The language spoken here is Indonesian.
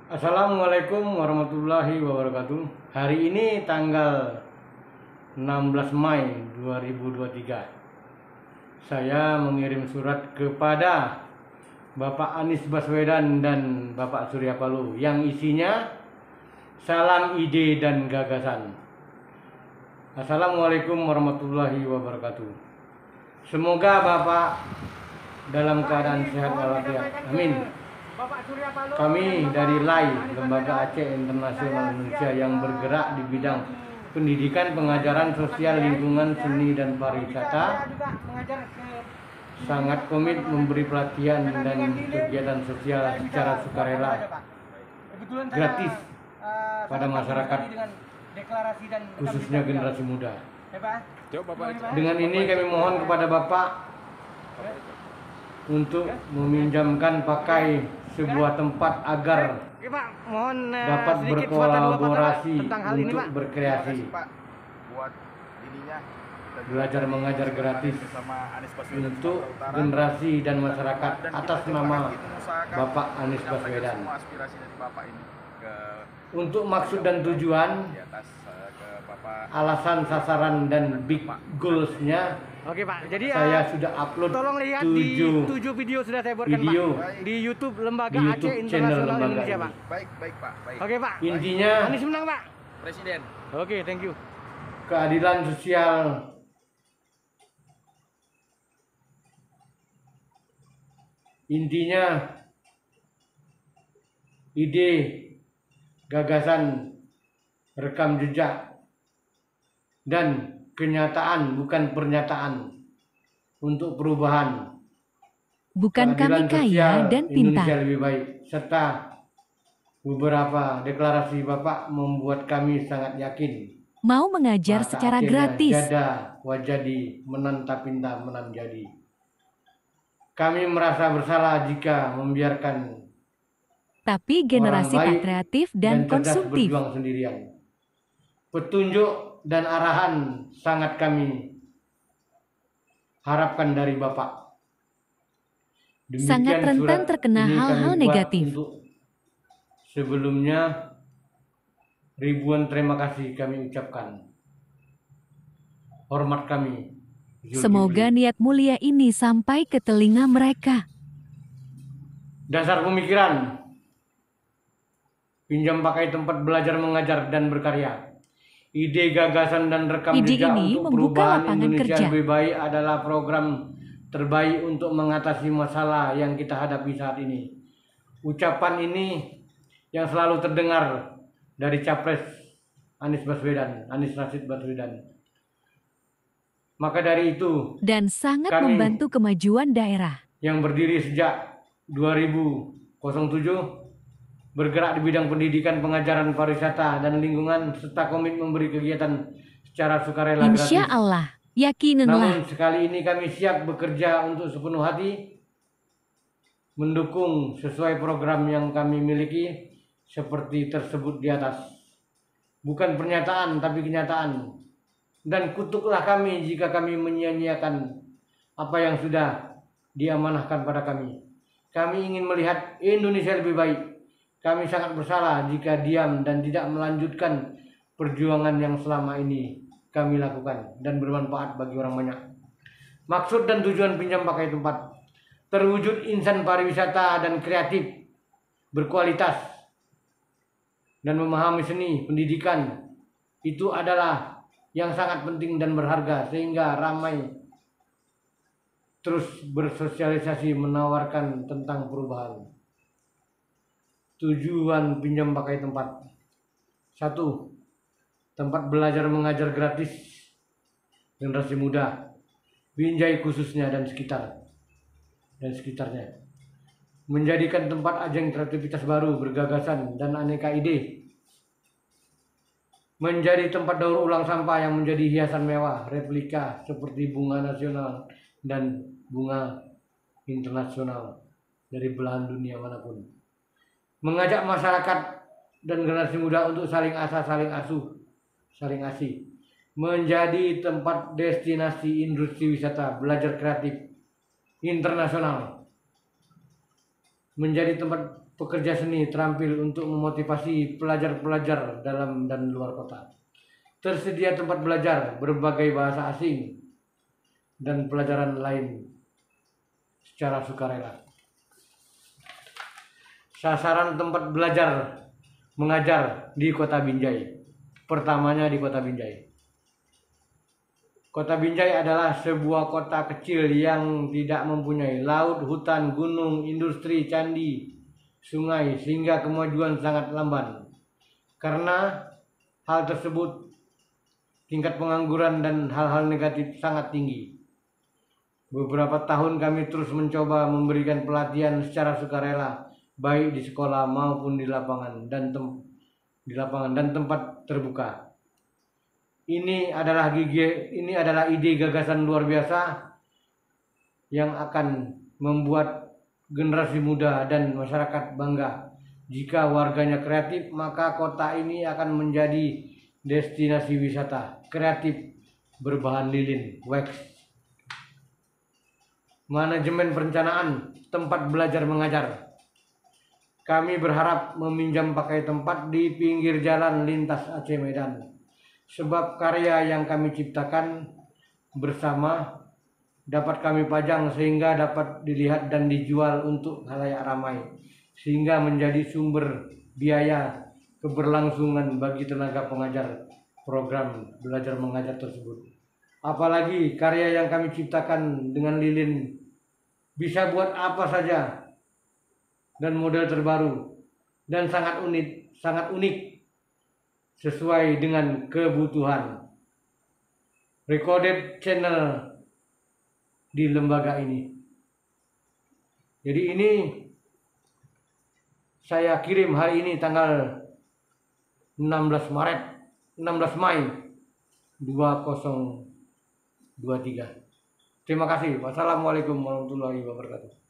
Assalamualaikum warahmatullahi wabarakatuh. Hari ini tanggal 16 Mei 2023. Saya mengirim surat kepada Bapak Anies Baswedan dan Bapak Surya Paloh yang isinya salam ide dan gagasan. Assalamualaikum warahmatullahi wabarakatuh. Semoga Bapak dalam keadaan sehat walafiat. Amin. Kami dari LAI, Lembaga Aceh Internasional Indonesia yang bergerak di bidang pendidikan, pengajaran, sosial, lingkungan, seni, dan pariwisata, sangat komit memberi pelatihan dan kegiatan sosial secara sukarela gratis pada masyarakat, khususnya generasi muda. Dengan ini kami mohon kepada Bapak untuk meminjamkan pakai sebuah tempat agar dapat berkolaborasi untuk berkreasi, belajar mengajar gratis untuk generasi dan masyarakat atas nama Bapak Anies Baswedan. Untuk maksud dan tujuan, alasan, sasaran, dan big goals-nya, oke Pak, jadi saya sudah upload tolong lihat 7 di 7 video sudah saya buatkan video Pak di YouTube Lembaga di YouTube Aceh channel Internasional lembaga Indonesia ini. Pak. Baik Pak. Baik. Oke Pak. Intinya Anies menang Pak. Presiden. Oke, thank you. keadilan sosial, intinya ide, gagasan, rekam jejak, dan kenyataan bukan pernyataan untuk perubahan. Bukan kami Keadilan kaya sosial dan Indonesia pintar. lebih baik, serta beberapa deklarasi Bapak membuat kami sangat yakin. Mau mengajar Mata secara Acehnya gratis. Jada wajadi menanta pinta menam jadi. Kami merasa bersalah jika membiarkan Tapi generasi orang baik patriotif dan cerdas konsumtif. berjuang sendirian. Petunjuk dan arahan sangat kami harapkan dari Bapak. Sangat rentan surat terkena ini hal-hal kami buat negatif. untuk sebelumnya ribuan terima kasih kami ucapkan. Hormat kami. Zulkifli. Semoga niat mulia ini sampai ke telinga mereka. Dasar pemikiran, pinjam pakai tempat belajar mengajar dan berkarya. Ide, gagasan, dan rekam Ide jejak ini untuk membuka perubahan lapangan Indonesia kerja. lebih baik adalah program terbaik untuk mengatasi masalah yang kita hadapi saat ini. Ucapan ini yang selalu terdengar dari Capres Anies Rashid Baswedan. Maka dari itu, Dan sangat kami membantu kemajuan daerah. yang berdiri sejak 2007 bergerak di bidang pendidikan, pengajaran, pariwisata, dan lingkungan, serta komit memberi kegiatan secara sukarela gratis. Insya Allah, yakinlah. Namun sekali ini kami siap bekerja untuk sepenuh hati, mendukung sesuai program yang kami miliki seperti tersebut di atas. Bukan pernyataan tapi kenyataan. Dan kutuklah kami jika kami menyia-nyiakan apa yang sudah diamanahkan pada kami. Kami ingin melihat Indonesia lebih baik. Kami sangat bersalah jika diam dan tidak melanjutkan perjuangan yang selama ini kami lakukan dan bermanfaat bagi orang banyak. Maksud dan tujuan pinjam pakai tempat terwujud insan pariwisata dan kreatif, berkualitas, dan memahami seni, pendidikan. Itu adalah yang sangat penting dan berharga, sehingga ramai terus bersosialisasi menawarkan tentang perubahan. Tujuan pinjam pakai tempat: 1. Tempat belajar mengajar gratis generasi muda, Binjai khususnya dan sekitarnya. Menjadikan tempat ajang kreativitas baru, bergagasan, dan aneka ide. Menjadi tempat daur ulang sampah yang menjadi hiasan mewah, replika seperti bunga nasional dan bunga internasional dari belahan dunia manapun. Mengajak masyarakat dan generasi muda untuk saling asah, saling asih. Menjadi tempat destinasi industri wisata, belajar kreatif internasional. Menjadi tempat pekerja seni terampil untuk memotivasi pelajar-pelajar dalam dan luar kota. Tersedia tempat belajar berbagai bahasa asing dan pelajaran lain secara sukarela. Sasaran tempat belajar mengajar di Kota Binjai. Pertamanya di Kota Binjai. Kota Binjai adalah sebuah kota kecil yang tidak mempunyai laut, hutan, gunung, industri, candi, sungai, sehingga kemajuan sangat lamban. Karena hal tersebut, tingkat pengangguran dan hal-hal negatif sangat tinggi. Beberapa tahun kami terus mencoba memberikan pelatihan secara sukarela, baik di sekolah maupun di lapangan dan tempat terbuka. Ini adalah ide gagasan luar biasa yang akan membuat generasi muda dan masyarakat bangga. Jika warganya kreatif, maka kota ini akan menjadi destinasi wisata kreatif berbahan lilin wax. Manajemen perencanaan tempat belajar mengajar. Kami berharap meminjam pakai tempat di pinggir jalan lintas Aceh Medan. Sebab karya yang kami ciptakan bersama dapat kami pajang sehingga dapat dilihat dan dijual untuk khalayak ramai, sehingga menjadi sumber biaya keberlangsungan bagi tenaga pengajar program belajar mengajar tersebut. Apalagi karya yang kami ciptakan dengan lilin bisa buat apa saja dan model terbaru dan sangat unik sesuai dengan kebutuhan recorded channel di lembaga ini. Jadi ini saya kirim hari ini tanggal 16 Mei 2023. Terima kasih. Wassalamualaikum warahmatullahi wabarakatuh.